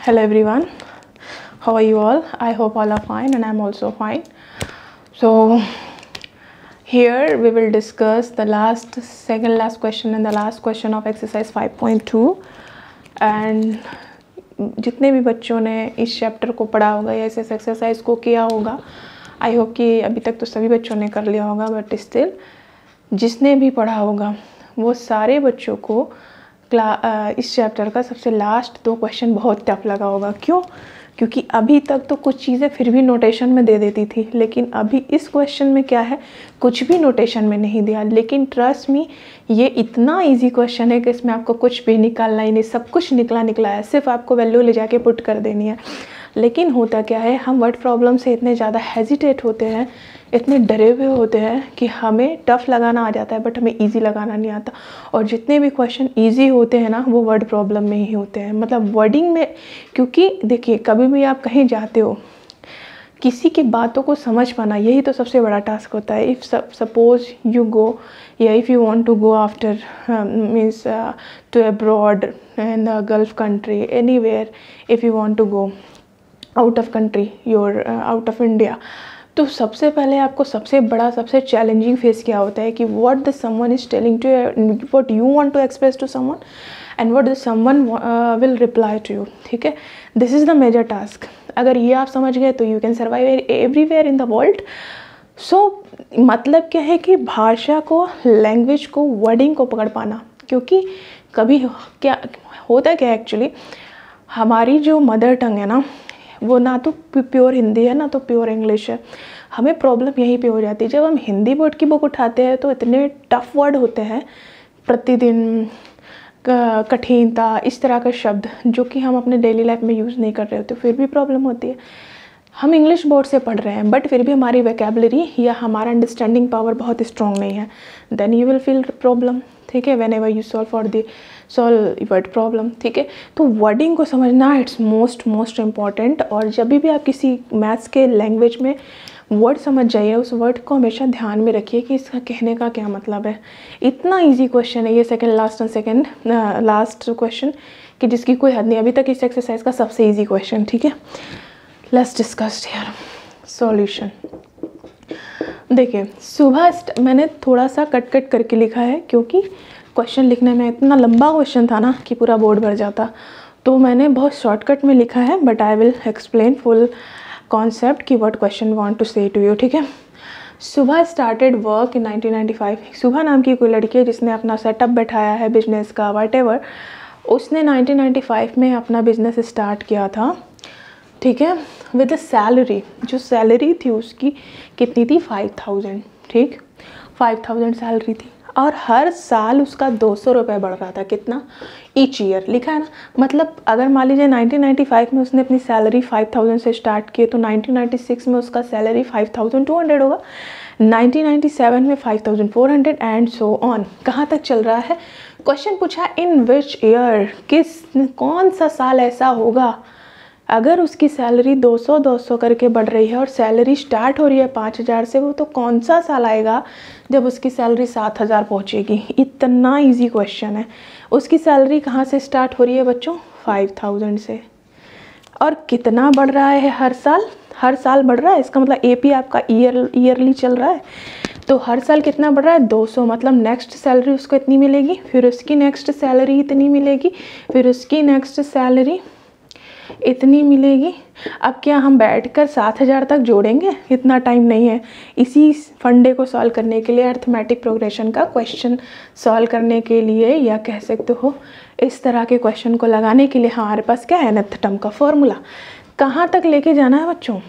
Hello everyone, how are you all? I hope all are fine and I'm also fine. So here we will discuss the second last question and the last question of exercise 5.2 and जितने भी बच्चों ने इस chapter को पढ़ा होगा या इस एक्सरसाइज को किया होगा, आई होप कि अभी तक तो सभी बच्चों ने कर लिया होगा, बट स्टिल जिसने भी पढ़ा होगा वो सारे बच्चों को इस चैप्टर का सबसे लास्ट 2 क्वेश्चन बहुत टफ लगा होगा। क्यों? क्योंकि अभी तक तो कुछ चीज़ें फिर भी नोटेशन में दे देती थी, लेकिन अभी इस क्वेश्चन में क्या है, कुछ भी नोटेशन में नहीं दिया। लेकिन ट्रस्ट मी, ये इतना इजी क्वेश्चन है कि इसमें आपको कुछ भी निकालना ही नहीं, सब कुछ निकला है, सिर्फ आपको वैल्यू ले जाके पुट कर देनी है। लेकिन होता क्या है, हम वर्ड प्रॉब्लम से इतने ज़्यादा हेजिटेट होते हैं, इतने डरे हुए होते हैं कि हमें टफ़ लगाना आ जाता है बट हमें इजी लगाना नहीं आता। और जितने भी क्वेश्चन इजी होते हैं ना, वो वर्ड प्रॉब्लम में ही होते हैं, मतलब वर्डिंग में। क्योंकि देखिए, कभी भी आप कहीं जाते हो, किसी की बातों को समझ पाना यही तो सबसे बड़ा टास्क होता है। इफ़ सपोज यू गो या if you want to go after means to abroad in the Gulf country, anywhere, if you want to go out of country, your out of India, तो सबसे पहले आपको सबसे बड़ा सबसे चैलेंजिंग फेस क्या होता है कि what the someone is telling to, what you want to express to someone and what the someone will reply to you. ठीक है, this is the major task. अगर ये आप समझ गए तो you can survive everywhere in the world. So मतलब क्या है कि भाषा को, लैंग्वेज को, वर्डिंग को पकड़ पाना। क्योंकि कभी क्या होता क्या एक्चुअली, हमारी जो मदर टंग है ना, वो ना तो प्योर हिंदी है ना तो प्योर इंग्लिश है। हमें प्रॉब्लम यहीं पे हो जाती है, जब हम हिंदी बोर्ड की बुक उठाते हैं तो इतने टफ वर्ड होते हैं प्रतिदिन, कठिनता, इस तरह के शब्द जो कि हम अपने डेली लाइफ में यूज़ नहीं कर रहे होते, फिर भी प्रॉब्लम होती है। हम इंग्लिश बोर्ड से पढ़ रहे हैं बट फिर भी हमारी वोकैबुलरी या हमारा अंडरस्टैंडिंग पावर बहुत स्ट्रॉन्ग नहीं है, then you will feel problem. ठीक है, whenever you solve word problem. ठीक है, तो वर्डिंग को समझना इट्स मोस्ट इम्पॉर्टेंट। और जब भी आप किसी मैथ्स के लैंग्वेज में वर्ड समझ जाइए, उस वर्ड को हमेशा ध्यान में रखिए कि इसका कहने का क्या मतलब है। इतना इजी क्वेश्चन है ये सेकंड लास्ट क्वेश्चन कि जिसकी कोई हद नहीं। अभी तक इस एक्सरसाइज का सबसे इजी क्वेश्चन। ठीक है, लेट्स डिस्कस हियर सॉल्यूशन। देखिए, मैंने थोड़ा सा कट करके लिखा है क्योंकि क्वेश्चन लिखने में इतना लंबा क्वेश्चन था ना कि पूरा बोर्ड भर जाता, तो मैंने बहुत शॉर्टकट में लिखा है, but I will explain full concept कि व्हाट क्वेश्चन वांट टू से टू यू। ठीक है, सुभा स्टार्टेड वर्क इन 1995। सुभा नाम की कोई लड़की है जिसने अपना सेटअप बैठाया है बिजनेस का, व्हाटएवर। उसने 1995 में अपना बिजनेस स्टार्ट किया था। ठीक है, विद सैलरी, जो सैलरी थी उसकी कितनी थी, 5000। ठीक, 5000 सैलरी थी और हर साल उसका 200 रुपये बढ़ रहा था। कितना? ईच ईयर लिखा है ना। मतलब अगर मान लीजिए 1995 में उसने अपनी सैलरी 5000 से स्टार्ट की, तो 1996 में उसका सैलरी 5200 होगा, 1997 में 5400 एंड सो ऑन। कहाँ तक चल रहा है? क्वेश्चन पूछा इन विच ईयर, कौन सा साल ऐसा होगा अगर उसकी सैलरी 200 करके बढ़ रही है और सैलरी स्टार्ट हो रही है 5000 से, वो तो कौन सा साल आएगा जब उसकी सैलरी 7000 पहुंचेगी। इतना इजी क्वेश्चन है। उसकी सैलरी कहाँ से स्टार्ट हो रही है बच्चों? 5000 से। और कितना बढ़ रहा है हर साल बढ़ रहा है। इसका मतलब एपी आपका ईयरली चल रहा है, तो हर साल कितना बढ़ रहा है? 200। मतलब नेक्स्ट सैलरी उसको इतनी मिलेगी, फिर उसकी नेक्स्ट सैलरी इतनी मिलेगी, फिर उसकी नेक्स्ट सैलरी इतनी मिलेगी। अब क्या हम बैठकर 7000 तक जोड़ेंगे? इतना टाइम नहीं है। इसी फंडे को सॉल्व करने के लिए, अर्थमेटिक प्रोग्रेशन का क्वेश्चन सॉल्व करने के लिए, या कह सकते हो इस तरह के क्वेश्चन को लगाने के लिए हमारे पास क्या है, nth टर्म का फॉर्मूला। कहाँ तक लेके जाना है बच्चों?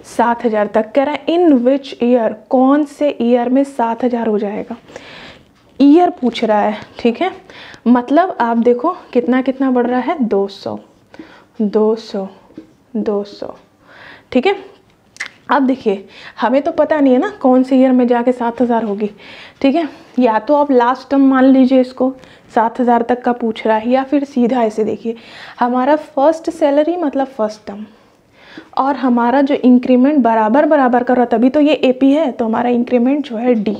7000 तक। कह रहा है इन विच ईयर, कौन से ईयर में 7000 हो जाएगा। ईयर पूछ रहा है। ठीक है, मतलब आप देखो कितना बढ़ रहा है, 200। ठीक है, अब देखिए हमें तो पता नहीं है ना कौन से ईयर में जाके 7000 होगी। ठीक है, या तो आप लास्ट टर्म मान लीजिए इसको, 7000 तक का पूछ रहा है, या फिर सीधा ऐसे देखिए, हमारा फर्स्ट सैलरी मतलब फर्स्ट टर्म, और हमारा जो इंक्रीमेंट बराबर कर रहा, तभी तो ये एपी है, तो हमारा इंक्रीमेंट जो है डी,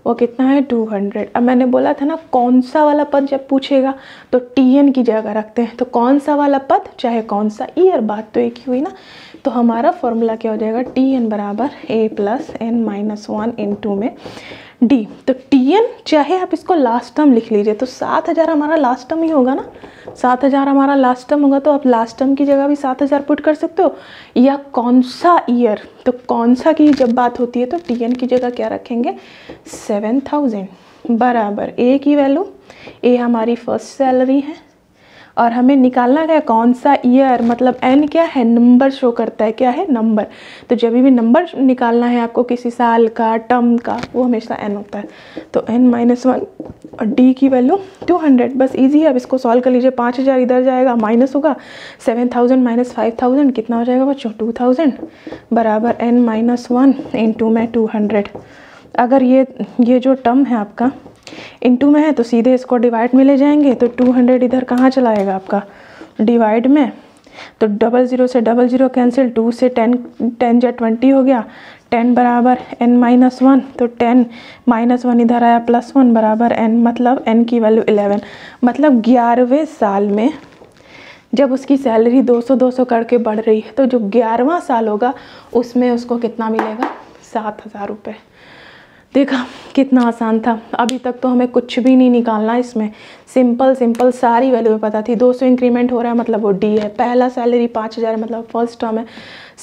वो कितना है 200। अब मैंने बोला था ना कौन सा वाला पद जब पूछेगा तो TN की जगह रखते हैं, तो कौन सा वाला पद चाहे कौन सा ईयर, बात तो एक ही हुई ना। तो हमारा फॉर्मूला क्या हो जाएगा, TN बराबर A + n-1 इंटू में D। तो TN चाहे आप इसको लास्ट टर्म लिख लीजिए, तो 7000 हमारा लास्ट टर्म ही होगा ना, 7000 हमारा लास्ट टर्म होगा, तो आप लास्ट टर्म की जगह भी 7000 पुट कर सकते हो, या कौन सा ईयर, तो कौन सा की जब बात होती है तो TN की जगह क्या रखेंगे 7000 बराबर A की वैल्यू, A हमारी फर्स्ट सैलरी है और हमें निकालना है कौन सा ईयर, मतलब n क्या है, नंबर शो करता है, क्या है नंबर। तो जब भी नंबर निकालना है आपको किसी साल का, टर्म का, वो हमेशा n होता है। तो n-1 और D की वैल्यू 200, बस इजी है। अब इसको सॉल्व कर लीजिए, 5000 इधर जाएगा, माइनस होगा, 7000 माइनस 5000 कितना हो जाएगा बच्चों 2000 बराबर n-1 इंटू में 200। अगर ये जो टर्म है आपका इनटू में है तो सीधे इसको डिवाइड में ले जाएंगे, तो 200 इधर कहाँ चला आएगा आपका डिवाइड में, तो 00 से 00 कैंसिल, 2 से 10 जा 20 हो गया, 10 बराबर n-1, तो 10 -1 इधर आया +1 बराबर n, मतलब n की वैल्यू 11। मतलब 11वें साल में जब उसकी सैलरी 200 करके बढ़ रही है, तो जो 11वां साल होगा उसमें उसको कितना मिलेगा 7000 रुपये। देखा कितना आसान था। अभी तक तो हमें कुछ भी नहीं निकालना, इसमें सिंपल सारी वैल्यू में पता थी। 200 इंक्रीमेंट हो रहा है मतलब वो D है, पहला सैलरी 5000 है मतलब फर्स्ट टर्म है,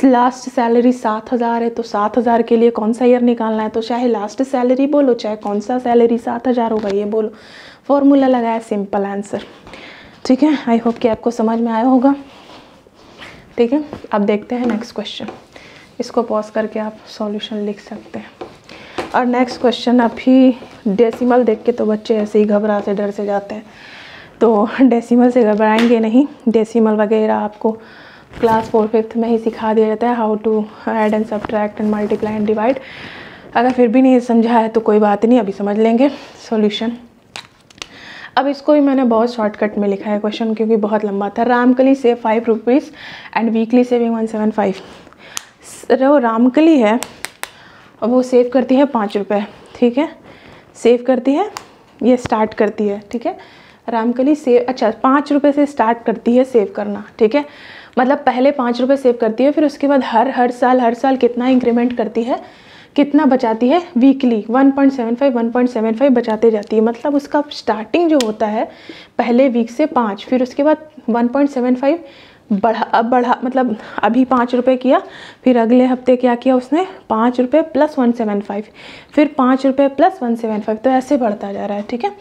लास्ट सैलरी 7000 है तो 7000 के लिए कौन सा ईयर निकालना है, तो चाहे लास्ट सैलरी बोलो चाहे कौन सा सैलरी 7000 होगा ये बोलो, फॉर्मूला लगाया, सिंपल आंसर। ठीक है, आई होप कि आपको समझ में आया होगा। ठीक है, अब देखते हैं नेक्स्ट क्वेश्चन। इसको पॉज करके आप सॉल्यूशन लिख सकते हैं। और नेक्स्ट क्वेश्चन, अभी डेसिमल देख के तो बच्चे ऐसे ही घबरा से डर से जाते हैं, तो डेसिमल से घबराएंगे नहीं। डेसिमल वगैरह आपको क्लास 4-5 में ही सिखा दिया जाता है, how to add and subtract and multiply and divide. अगर फिर भी नहीं समझा है तो कोई बात नहीं, अभी समझ लेंगे सॉल्यूशन। अब इसको ही मैंने बहुत शॉर्टकट में लिखा है क्वेश्चन, क्योंकि बहुत लंबा था। Ramkali save 5 rupees and weekly saving 175। वो रामकली है और वो सेव करती है 5 रुपये, ठीक है, सेव करती है, ये स्टार्ट करती है, ठीक है, रामकली सेव, अच्छा 5 रुपये से स्टार्ट करती है सेव करना, ठीक है, मतलब पहले 5 रुपये सेव करती है, फिर उसके बाद हर साल कितना इंक्रीमेंट करती है, कितना बचाती है, वीकली 1.75 बचाते जाती है। मतलब उसका स्टार्टिंग जो होता है पहले वीक से 5, फिर उसके बाद 1.75 बढ़ा मतलब अभी 5 रुपये किया, फिर अगले हफ्ते क्या किया उसने 5 रुपये + 175, फिर 5 रुपये + 175, तो ऐसे बढ़ता जा रहा है। ठीक है,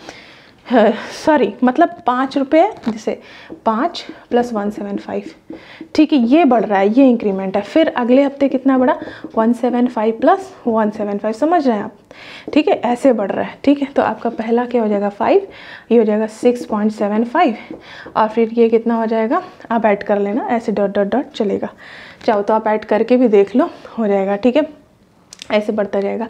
सॉरी मतलब 5 रुपये, जैसे 5 + 175, ठीक है, ये बढ़ रहा है, ये इंक्रीमेंट है। फिर अगले हफ्ते कितना बढ़ा 175 + 175, समझ रहे हैं आप, ठीक है, ऐसे बढ़ रहा है। ठीक है, तो आपका पहला क्या हो जाएगा 5, ये हो जाएगा 6.75, और फिर ये कितना हो जाएगा, आप ऐड कर लेना, ऐसे डॉट डॉट डॉट चलेगा, चाहो तो आप ऐड करके भी देख लो, हो जाएगा। ठीक है, ऐसे बढ़ता जाएगा।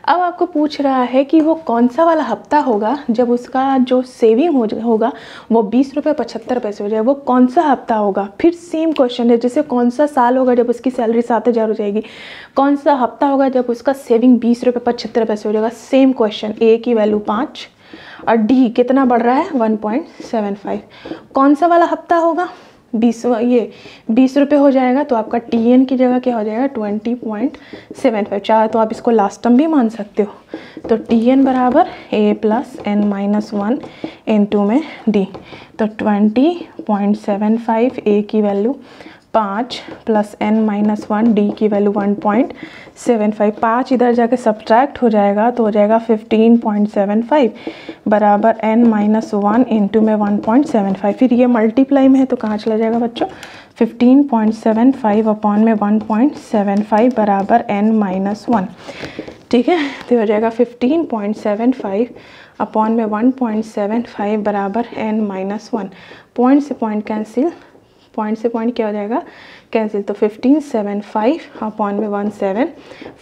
अब आपको पूछ रहा है कि वो कौन सा वाला हफ्ता होगा जब उसका जो सेविंग होगा वो 20 रुपये 75 पैसे हो जाए, वो कौन सा हफ्ता होगा। फिर सेम क्वेश्चन है, जैसे कौन सा साल होगा जब उसकी सैलरी 7000 हो जाएगी, कौन सा हफ्ता होगा जब उसका सेविंग 20 रुपये 75 पैसे हो जाएगा। सेम क्वेश्चन, ए की वैल्यू 5 और डी कितना बढ़ रहा है 1.75, कौन सा वाला हफ्ता होगा 20 रुपये हो जाएगा, तो आपका TN की जगह क्या हो जाएगा 20.75। चाहे तो आप इसको लास्ट टर्म भी मान सकते हो, तो TN बराबर A + n-1 इंटू में D, तो 20.75, A की वैल्यू 5 + n-1, D की वैल्यू 1.75, 5 इधर जाके सब्ट्रैक्ट हो जाएगा तो हो जाएगा 15.75 बराबर n-1 इंटू में 1.75, फिर ये मल्टीप्लाई में है तो कहाँ चला जाएगा बच्चों 15.75 अपॉन में 1.75 बराबर n-1। ठीक है, तो हो जाएगा 15.75 अपॉन में 1.75 बराबर n-1। पॉइंट से पॉइंट कैंसिल, पॉइंट से पॉइंट क्या हो जाएगा, कैंसिल। तो 15 7 5 अपॉन में 1 7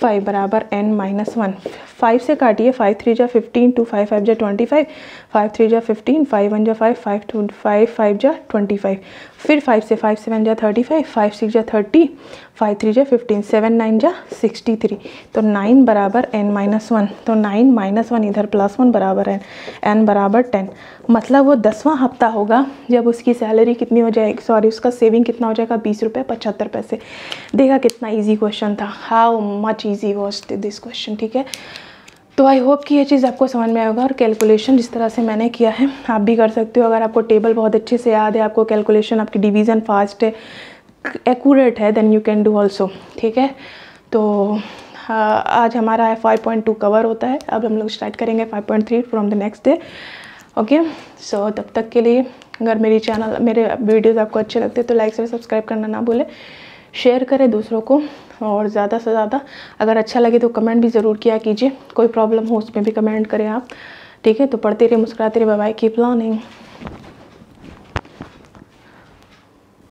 5 बराबर n-1। 5 से काटिए, 5 3 जा 15, 2 5 5 जा 25, 5 3 जा 15, 5 1 जा 5 5 2 5 5 जा 25, फिर 5 से 5 7 जा 35, 5 6 जा 30, 5 3 जा 15, 7 9 जा 63। तो 9 बराबर n-1। तो 9 -1 इधर +1 बराबर n बराबर 10। मतलब वो 10वां हफ्ता होगा जब उसकी सैलरी कितनी हो जाएगी, सॉरी उसका सेविंग कितना हो जाएगा, 20 रुपये 75 पैसे। देखा कितना इजी क्वेश्चन था, how much easy was this question. ठीक है, तो आई होप कि ये चीज़ आपको समझ में आएगा, और कैलकुलेशन जिस तरह से मैंने किया है आप भी कर सकते हो। अगर आपको टेबल बहुत अच्छे से याद है, आपको कैलकुलेशन, आपकी डिवीज़न फास्ट है, एक्यूरेट है, then you can do also. ठीक है, तो आज हमारा 5.2 कवर होता है। अब हम लोग स्टार्ट करेंगे 5.3 from the next day. Okay, so तब तक के लिए अगर मेरे वीडियोज़ आपको अच्छे लगते हैं तो लाइक से सब्सक्राइब करना ना भूलें, शेयर करें दूसरों को, और ज़्यादा से ज़्यादा अगर अच्छा लगे तो कमेंट भी ज़रूर किया कीजिए। कोई प्रॉब्लम हो उसमें भी कमेंट करें आप। ठीक है, तो पढ़ते रहिए, मुस्कुराते रहिए। Bye bye, keep learning.